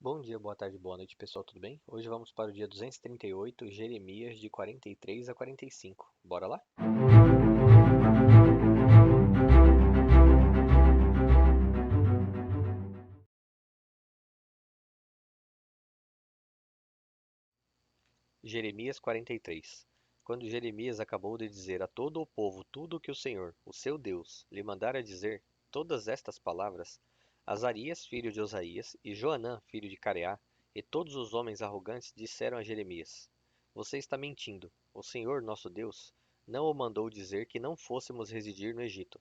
Bom dia, boa tarde, boa noite, pessoal, tudo bem? Hoje vamos para o dia 238, Jeremias, de 43 a 45. Bora lá? Jeremias 43. Quando Jeremias acabou de dizer a todo o povo tudo o que o Senhor, o seu Deus, lhe mandara dizer, todas estas palavras, Azarias, filho de Osaías, e Joanã, filho de Careá, e todos os homens arrogantes disseram a Jeremias: Você está mentindo. O Senhor, nosso Deus, não o mandou dizer que não fôssemos residir no Egito.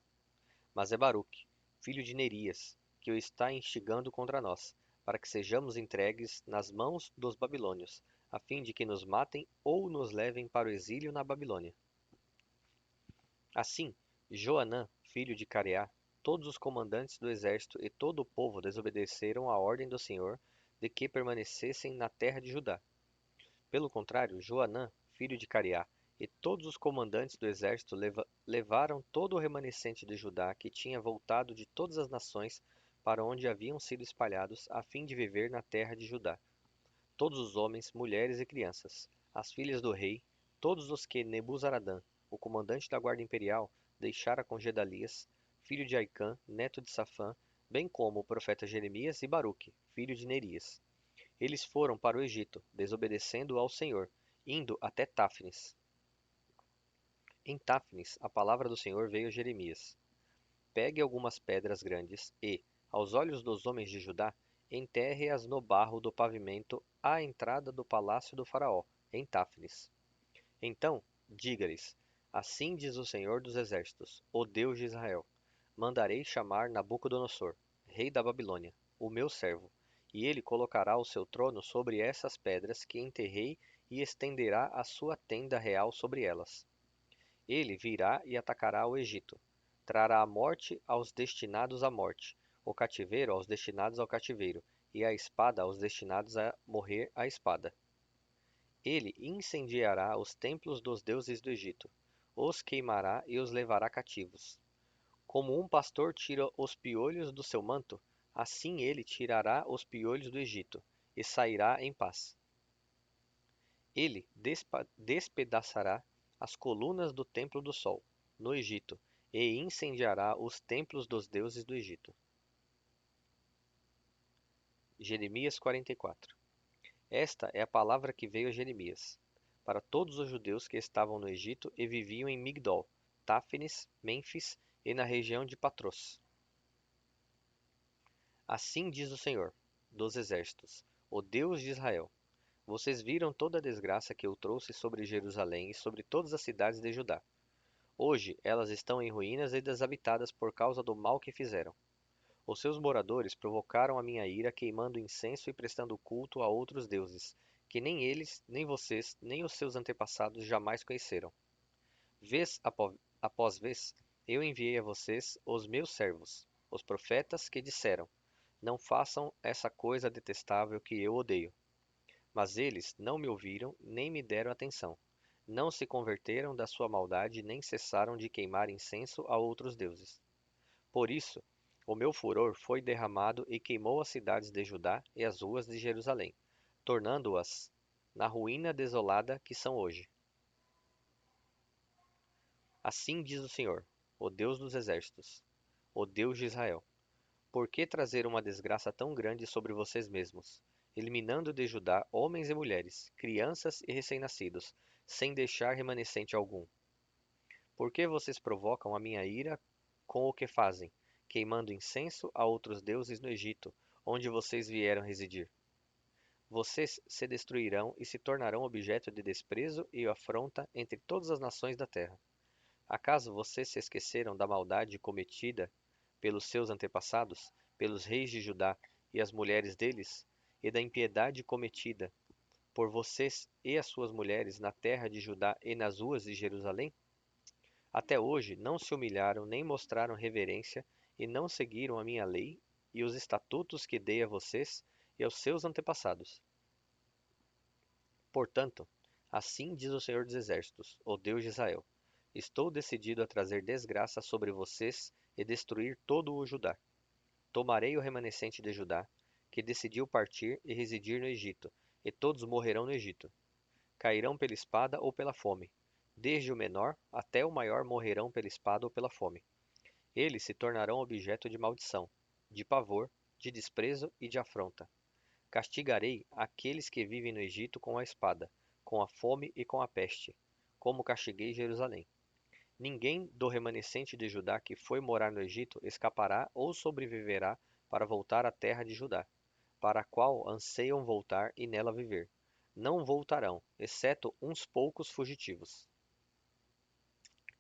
Mas é Baruque, filho de Nerias, que o está instigando contra nós, para que sejamos entregues nas mãos dos babilônios, a fim de que nos matem ou nos levem para o exílio na Babilônia. Assim, Joanã, filho de Careá, todos os comandantes do exército e todo o povo desobedeceram à ordem do Senhor de que permanecessem na terra de Judá. Pelo contrário, Joanã, filho de Careá, e todos os comandantes do exército levaram todo o remanescente de Judá que tinha voltado de todas as nações para onde haviam sido espalhados, a fim de viver na terra de Judá. Todos os homens, mulheres e crianças, as filhas do rei, todos os que Nebuzaradã, o comandante da guarda imperial, deixara com Gedalias, filho de Aicã, neto de Safã, bem como o profeta Jeremias e Baruque, filho de Nerias. Eles foram para o Egito, desobedecendo ao Senhor, indo até Táfnis. Em Táfnis, a palavra do Senhor veio a Jeremias: Pegue algumas pedras grandes e, aos olhos dos homens de Judá, enterre-as no barro do pavimento à entrada do palácio do faraó, em Táfnis. Então, diga-lhes: Assim diz o Senhor dos Exércitos, o Deus de Israel: Mandarei chamar Nabucodonosor, rei da Babilônia, o meu servo, e ele colocará o seu trono sobre essas pedras que enterrei e estenderá a sua tenda real sobre elas. Ele virá e atacará o Egito. Trará a morte aos destinados à morte, o cativeiro aos destinados ao cativeiro, e a espada aos destinados a morrer à espada. Ele incendiará os templos dos deuses do Egito, os queimará e os levará cativos. Como um pastor tira os piolhos do seu manto, assim ele tirará os piolhos do Egito, e sairá em paz. Ele despedaçará as colunas do templo do sol, no Egito, e incendiará os templos dos deuses do Egito. Jeremias 44. Esta é a palavra que veio a Jeremias, para todos os judeus que estavam no Egito e viviam em Migdol, Táfnis, Mênfis e na região de Patros. Assim diz o Senhor dos Exércitos, o Deus de Israel: Vocês viram toda a desgraça que eu trouxe sobre Jerusalém e sobre todas as cidades de Judá. Hoje elas estão em ruínas e desabitadas por causa do mal que fizeram. Os seus moradores provocaram a minha ira queimando incenso e prestando culto a outros deuses, que nem eles, nem vocês, nem os seus antepassados jamais conheceram. Vez após vez, eu enviei a vocês os meus servos, os profetas, que disseram: Não façam essa coisa detestável que eu odeio. Mas eles não me ouviram nem me deram atenção. Não se converteram da sua maldade nem cessaram de queimar incenso a outros deuses. Por isso, o meu furor foi derramado e queimou as cidades de Judá e as ruas de Jerusalém, tornando-as na ruína desolada que são hoje. Assim diz o Senhor, o Deus dos exércitos, o Deus de Israel: Por que trazer uma desgraça tão grande sobre vocês mesmos, eliminando de Judá homens e mulheres, crianças e recém-nascidos, sem deixar remanescente algum? Por que vocês provocam a minha ira com o que fazem, queimando incenso a outros deuses no Egito, onde vocês vieram residir? Vocês se destruirão e se tornarão objeto de desprezo e afronta entre todas as nações da terra. Acaso vocês se esqueceram da maldade cometida pelos seus antepassados, pelos reis de Judá e as mulheres deles, e da impiedade cometida por vocês e as suas mulheres na terra de Judá e nas ruas de Jerusalém? Até hoje não se humilharam nem mostraram reverência e não seguiram a minha lei e os estatutos que dei a vocês e aos seus antepassados. Portanto, assim diz o Senhor dos Exércitos, o Deus de Israel: Estou decidido a trazer desgraça sobre vocês e destruir todo o Judá. Tomarei o remanescente de Judá, que decidiu partir e residir no Egito, e todos morrerão no Egito. Cairão pela espada ou pela fome. Desde o menor até o maior morrerão pela espada ou pela fome. Eles se tornarão objeto de maldição, de pavor, de desprezo e de afronta. Castigarei aqueles que vivem no Egito com a espada, com a fome e com a peste, como castiguei Jerusalém. Ninguém do remanescente de Judá que foi morar no Egito escapará ou sobreviverá para voltar à terra de Judá, para a qual anseiam voltar e nela viver. Não voltarão, exceto uns poucos fugitivos.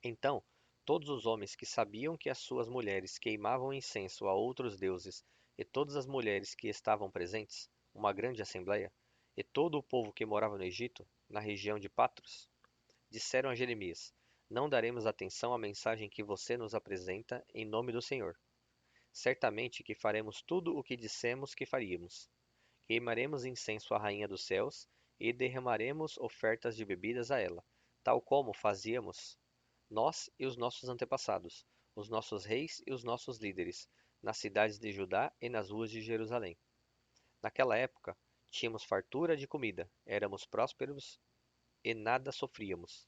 Então, todos os homens que sabiam que as suas mulheres queimavam incenso a outros deuses, e todas as mulheres que estavam presentes, uma grande assembleia, e todo o povo que morava no Egito, na região de Patros, disseram a Jeremias: Não daremos atenção à mensagem que você nos apresenta em nome do Senhor. Certamente que faremos tudo o que dissemos que faríamos. Queimaremos incenso à Rainha dos Céus e derramaremos ofertas de bebidas a ela, tal como fazíamos nós e os nossos antepassados, os nossos reis e os nossos líderes, nas cidades de Judá e nas ruas de Jerusalém. Naquela época, tínhamos fartura de comida, éramos prósperos e nada sofríamos.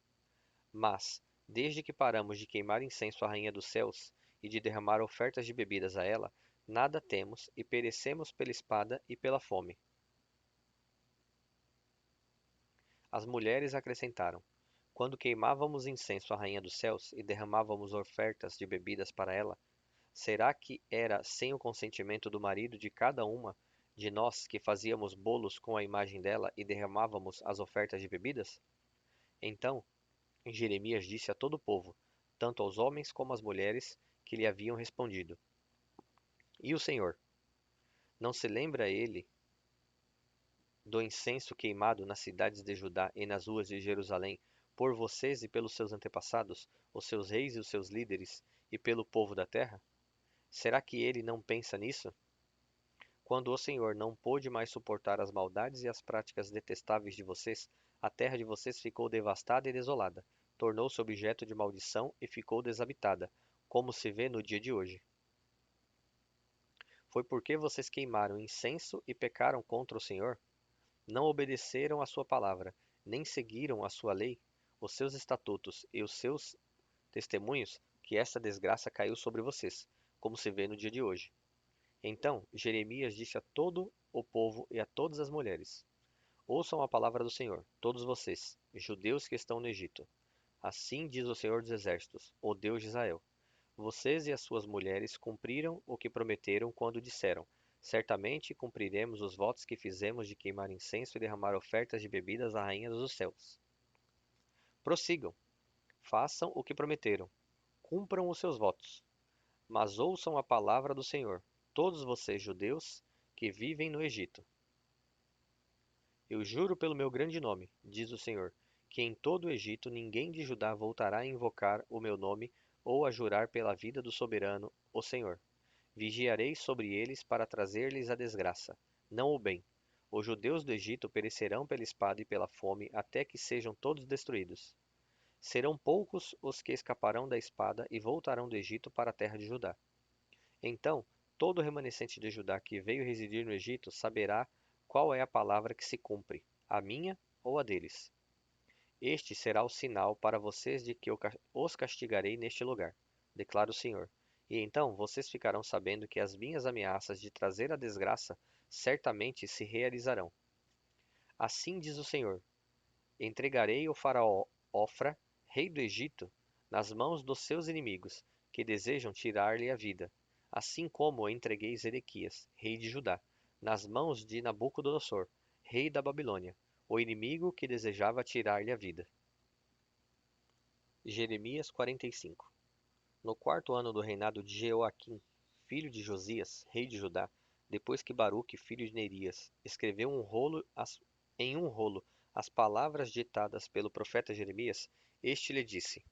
Mas, desde que paramos de queimar incenso à Rainha dos Céus e de derramar ofertas de bebidas a ela, nada temos e perecemos pela espada e pela fome. As mulheres acrescentaram: Quando queimávamos incenso à Rainha dos Céus e derramávamos ofertas de bebidas para ela, será que era sem o consentimento do marido de cada uma de nós que fazíamos bolos com a imagem dela e derramávamos as ofertas de bebidas? Então Jeremias disse a todo o povo, tanto aos homens como às mulheres que lhe haviam respondido: E o Senhor? Não se lembra ele do incenso queimado nas cidades de Judá e nas ruas de Jerusalém, por vocês e pelos seus antepassados, os seus reis e os seus líderes, e pelo povo da terra? Será que ele não pensa nisso? Quando o Senhor não pôde mais suportar as maldades e as práticas detestáveis de vocês, a terra de vocês ficou devastada e desolada, tornou-se objeto de maldição e ficou desabitada, como se vê no dia de hoje. Foi porque vocês queimaram incenso e pecaram contra o Senhor? Não obedeceram à sua palavra, nem seguiram a sua lei, os seus estatutos e os seus testemunhos, que esta desgraça caiu sobre vocês, como se vê no dia de hoje. Então Jeremias disse a todo o povo e a todas as mulheres: Ouçam a palavra do Senhor, todos vocês, judeus que estão no Egito. Assim diz o Senhor dos Exércitos, o Deus de Israel: Vocês e as suas mulheres cumpriram o que prometeram quando disseram: Certamente cumpriremos os votos que fizemos de queimar incenso e derramar ofertas de bebidas à Rainha dos céus. Prossigam, façam o que prometeram, cumpram os seus votos. Mas ouçam a palavra do Senhor, todos vocês judeus que vivem no Egito. Eu juro pelo meu grande nome, diz o Senhor, que em todo o Egito ninguém de Judá voltará a invocar o meu nome ou a jurar pela vida do soberano, o Senhor. Vigiarei sobre eles para trazer-lhes a desgraça, não o bem. Os judeus do Egito perecerão pela espada e pela fome até que sejam todos destruídos. Serão poucos os que escaparão da espada e voltarão do Egito para a terra de Judá. Então todo o remanescente de Judá que veio residir no Egito saberá qual é a palavra que se cumpre, a minha ou a deles. Este será o sinal para vocês de que eu os castigarei neste lugar, declara o Senhor. E então vocês ficarão sabendo que as minhas ameaças de trazer a desgraça certamente se realizarão. Assim diz o Senhor: Entregarei o faraó Ofra, rei do Egito, nas mãos dos seus inimigos, que desejam tirar-lhe a vida, assim como entreguei Zedequias, rei de Judá, nas mãos de Nabucodonosor, rei da Babilônia, o inimigo que desejava tirar-lhe a vida. Jeremias 45. No quarto ano do reinado de Jeoaquim, filho de Josias, rei de Judá, depois que Baruque, filho de Nerias, escreveu em um rolo as palavras ditadas pelo profeta Jeremias, este lhe disse: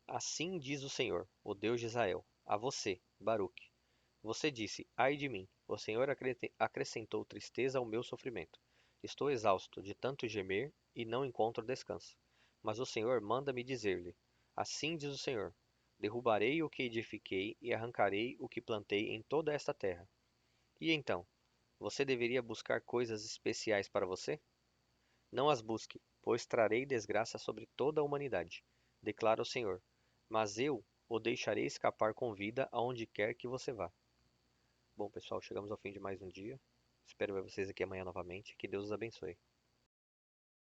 Assim diz o Senhor, o Deus de Israel, a você, Baruque. Você disse: Ai de mim, o Senhor acrescentou tristeza ao meu sofrimento. Estou exausto de tanto gemer e não encontro descanso. Mas o Senhor manda-me dizer-lhe: Assim diz o Senhor: Derrubarei o que edifiquei e arrancarei o que plantei em toda esta terra. E então, Você deveria buscar coisas especiais para você? Não as busque, pois trarei desgraça sobre toda a humanidade, declara o Senhor. Mas eu o deixarei escapar com vida aonde quer que você vá. Bom, pessoal, chegamos ao fim de mais um dia. Espero ver vocês aqui amanhã novamente. Que Deus os abençoe.